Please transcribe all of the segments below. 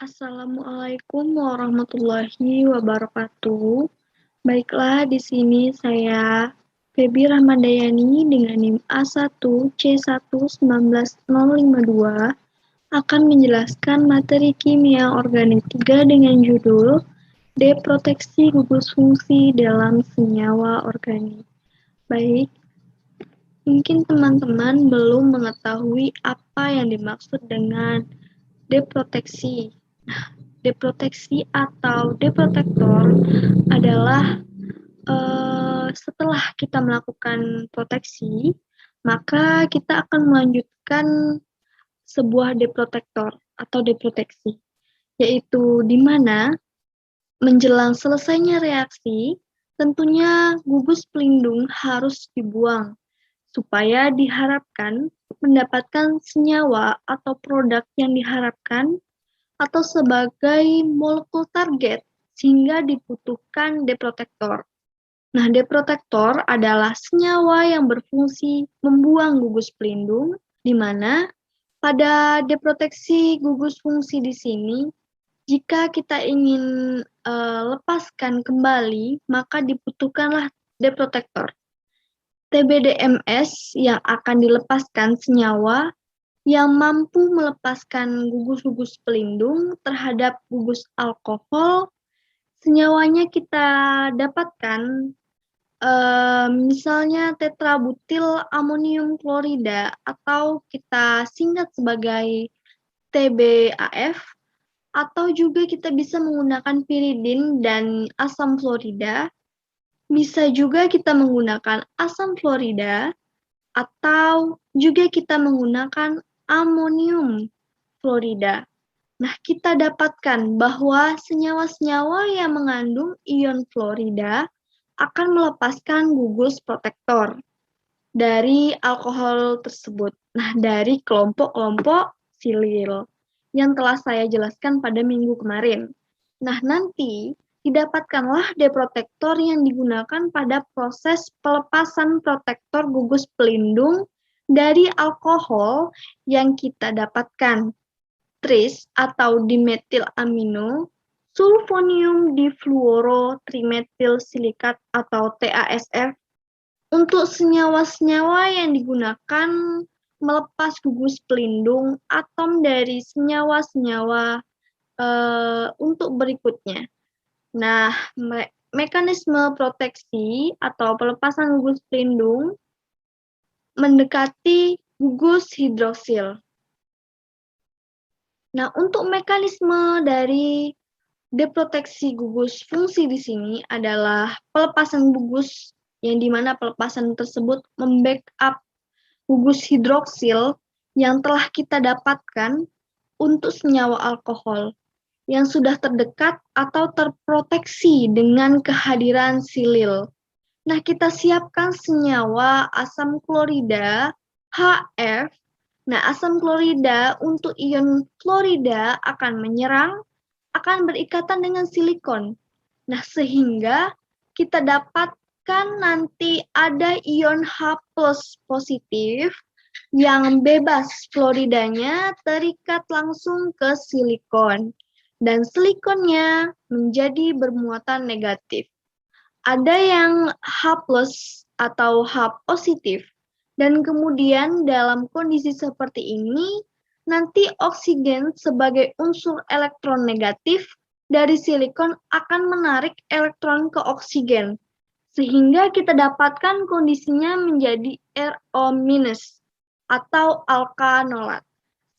Assalamualaikum warahmatullahi wabarakatuh. Baiklah, di sini saya Febi Rahmadayani dengan NIM A1C11952 akan menjelaskan materi kimia organik 3 dengan judul Deproteksi gugus fungsi dalam senyawa organik. Baik, mungkin teman-teman belum mengetahui apa yang dimaksud dengan deproteksi. Deproteksi atau deprotektor adalah setelah kita melakukan proteksi, maka kita akan melanjutkan sebuah deprotektor atau deproteksi, yaitu di mana menjelang selesainya reaksi, tentunya gugus pelindung harus dibuang, supaya diharapkan mendapatkan senyawa atau produk yang diharapkan atau sebagai molekul target sehingga dibutuhkan deprotektor. Nah, deprotektor adalah senyawa yang berfungsi membuang gugus pelindung, di mana pada deproteksi gugus fungsi di sini, jika kita ingin lepaskan kembali, maka dibutuhkanlah deprotektor. TBDMS yang akan dilepaskan senyawa yang mampu melepaskan gugus-gugus pelindung terhadap gugus alkohol. Senyawanya kita dapatkan misalnya tetrabutil amonium klorida atau kita singkat sebagai TBAF, atau juga kita bisa menggunakan piridin dan asam fluorida. Bisa juga kita menggunakan asam fluorida atau juga kita menggunakan amonium fluorida. Nah, kita dapatkan bahwa senyawa-senyawa yang mengandung ion fluorida akan melepaskan gugus protektor dari alkohol tersebut. Nah, dari kelompok-kelompok silil yang telah saya jelaskan pada minggu kemarin. Nah, nanti didapatkanlah deprotektor yang digunakan pada proses pelepasan protektor gugus pelindung dari alkohol yang kita dapatkan. Tris atau dimetilamino, sulfonium difluorotrimetilsilikat atau TASF, untuk senyawa-senyawa yang digunakan melepas gugus pelindung atom dari senyawa-senyawa untuk berikutnya. Nah, mekanisme proteksi atau pelepasan gugus pelindung mendekati gugus hidroksil. Nah, untuk mekanisme dari deproteksi gugus fungsi di sini adalah pelepasan gugus, yang dimana pelepasan tersebut membackup gugus hidroksil yang telah kita dapatkan untuk senyawa alkohol yang sudah terdekat atau terproteksi dengan kehadiran silil. Nah, kita siapkan senyawa asam klorida HF. Nah, asam klorida untuk ion klorida akan menyerang, akan berikatan dengan silikon. Nah, sehingga kita dapatkan nanti ada ion H+ positif yang bebas fluoridanya terikat langsung ke silikon. Dan silikonnya menjadi bermuatan negatif. Ada yang H+ atau H positif. Dan kemudian dalam kondisi seperti ini, nanti oksigen sebagai unsur elektron negatif dari silikon akan menarik elektron ke oksigen. Sehingga kita dapatkan kondisinya menjadi RO- atau alkanolat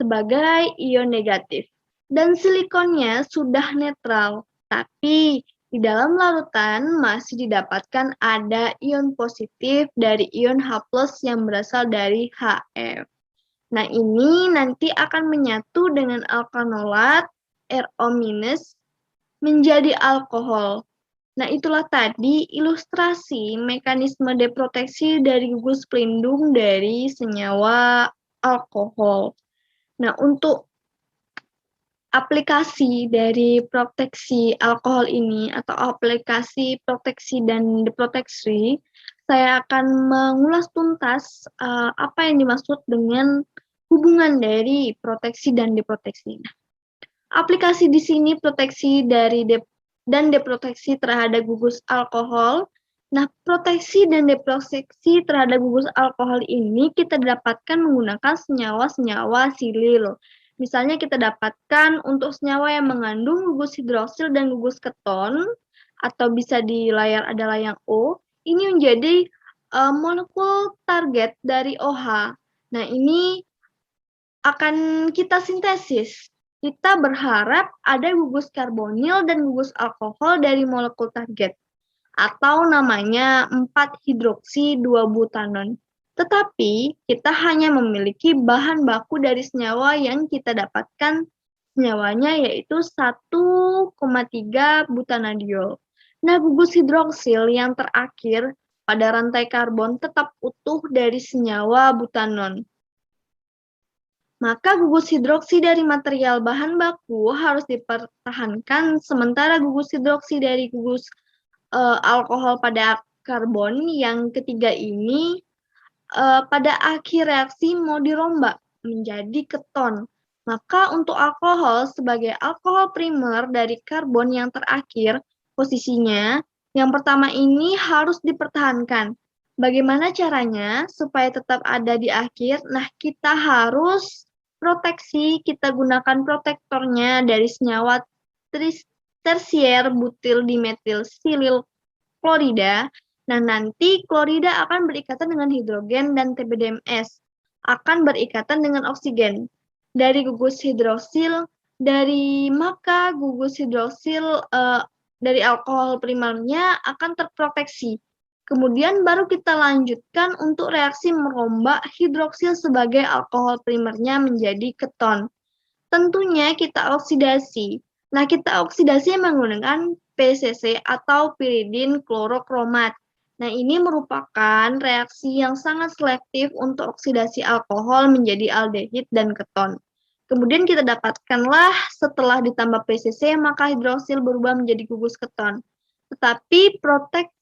sebagai ion negatif. Dan silikonnya sudah netral, tapi di dalam larutan masih didapatkan ada ion positif dari ion H+ yang berasal dari HF. Nah, ini nanti akan menyatu dengan alkanolat RO- menjadi alkohol. Nah, itulah tadi ilustrasi mekanisme deproteksi dari gugus pelindung dari senyawa alkohol. Nah, untuk aplikasi dari proteksi alkohol ini atau aplikasi proteksi dan deproteksi, saya akan mengulas tuntas apa yang dimaksud dengan hubungan dari proteksi dan deproteksi. Aplikasi di sini proteksi dari dan deproteksi terhadap gugus alkohol. Nah, proteksi dan deproteksi terhadap gugus alkohol ini kita dapatkan menggunakan senyawa-senyawa silil. Misalnya kita dapatkan untuk senyawa yang mengandung gugus hidroksil dan gugus keton, atau bisa di layar adalah yang O, ini menjadi molekul target dari OH. Nah, ini akan kita sintesis. Kita berharap ada gugus karbonil dan gugus alkohol dari molekul target, atau namanya 4-hidroksi-2-butanon. Tetapi, kita hanya memiliki bahan baku dari senyawa yang kita dapatkan senyawanya yaitu 1,3 butanadiol. Nah, gugus hidroksil yang terakhir pada rantai karbon tetap utuh dari senyawa butanon. Maka gugus hidroksi dari material bahan baku harus dipertahankan, sementara gugus hidroksi dari gugus alkohol pada karbon yang ketiga ini pada akhir reaksi mau dirombak menjadi keton. Maka untuk alkohol sebagai alkohol primer dari karbon yang terakhir, posisinya yang pertama ini harus dipertahankan. Bagaimana caranya supaya tetap ada di akhir? Nah, kita harus proteksi, kita gunakan protektornya dari senyawa tersier butil dimetil silil klorida. Nah, nanti klorida akan berikatan dengan hidrogen dan TBDMS akan berikatan dengan oksigen. Dari gugus hidroksil, maka gugus hidroksil dari alkohol primernya akan terproteksi. Kemudian baru kita lanjutkan untuk reaksi merombak hidroksil sebagai alkohol primernya menjadi keton. Tentunya kita oksidasi. Nah, kita oksidasi menggunakan PCC atau piridin klorokromat. Nah, ini merupakan reaksi yang sangat selektif untuk oksidasi alkohol menjadi aldehid dan keton. Kemudian kita dapatkanlah setelah ditambah PCC, maka hidroksil berubah menjadi gugus keton. Tetapi proteksi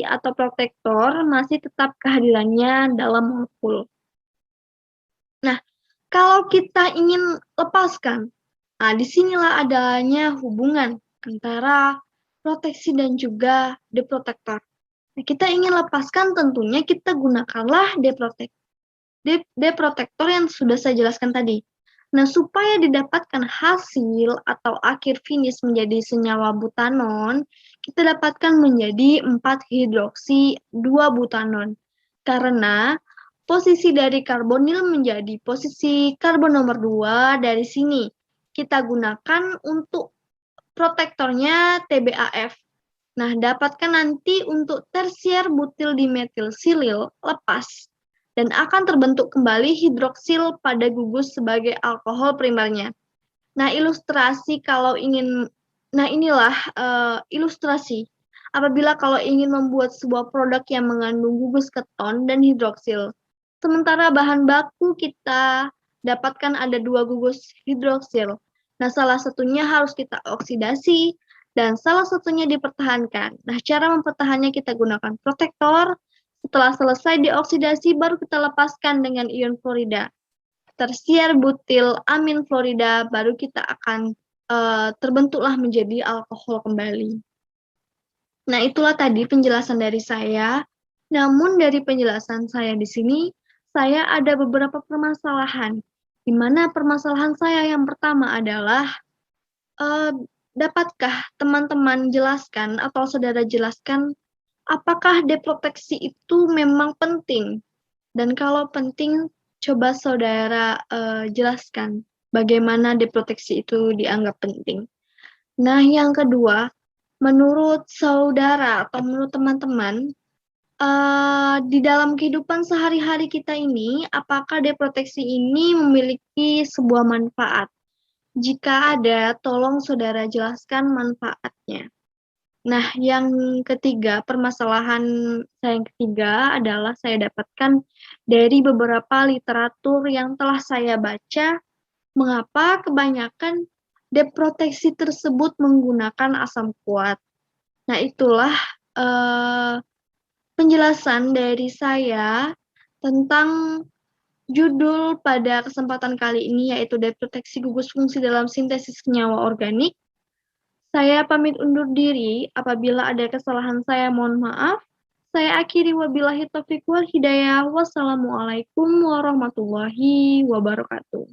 atau protektor masih tetap kehadirannya dalam molekul. Nah, kalau kita ingin lepaskan, nah disinilah adanya hubungan antara proteksi dan juga deprotektor. Nah, kita ingin lepaskan tentunya kita gunakanlah deprotektor yang sudah saya jelaskan tadi. Nah, supaya didapatkan hasil atau akhir finish menjadi senyawa butanon, kita dapatkan menjadi 4-hidroksi-2-butanon. Karena posisi dari karbonil menjadi posisi karbon nomor 2 dari sini. Kita gunakan untuk protektornya TBAF. Nah, dapatkan nanti untuk tersier butil dimetil silil lepas dan akan terbentuk kembali hidroksil pada gugus sebagai alkohol primernya. Nah, inilah ilustrasi. Apabila kalau ingin membuat sebuah produk yang mengandung gugus keton dan hidroksil, sementara bahan baku kita dapatkan ada 2 gugus hidroksil. Nah, salah satunya harus kita oksidasi dan salah satunya dipertahankan. Nah, cara mempertahankannya kita gunakan protektor. Setelah selesai dioksidasi, baru kita lepaskan dengan ion fluorida. Tersier butil amin fluorida, baru kita akan terbentuklah menjadi alkohol kembali. Nah, itulah tadi penjelasan dari saya. Namun dari penjelasan saya di sini, saya ada beberapa permasalahan. Di mana permasalahan saya yang pertama adalah, dapatkah teman-teman jelaskan atau saudara jelaskan apakah deproteksi itu memang penting? Dan kalau penting, coba saudara jelaskan bagaimana deproteksi itu dianggap penting. Nah, yang kedua, menurut saudara atau menurut teman-teman, di dalam kehidupan sehari-hari kita ini, apakah deproteksi ini memiliki sebuah manfaat? Jika ada, tolong saudara jelaskan manfaatnya. Nah, yang ketiga, permasalahan saya yang ketiga adalah saya dapatkan dari beberapa literatur yang telah saya baca, mengapa kebanyakan deproteksi tersebut menggunakan asam kuat. Nah, itulah penjelasan dari saya tentang judul pada kesempatan kali ini yaitu deteksi gugus fungsi dalam sintesis senyawa organik. Saya pamit undur diri, apabila ada kesalahan saya mohon maaf. Saya akhiri wabillahi taufiq wal hidayah. Wassalamualaikum warahmatullahi wabarakatuh.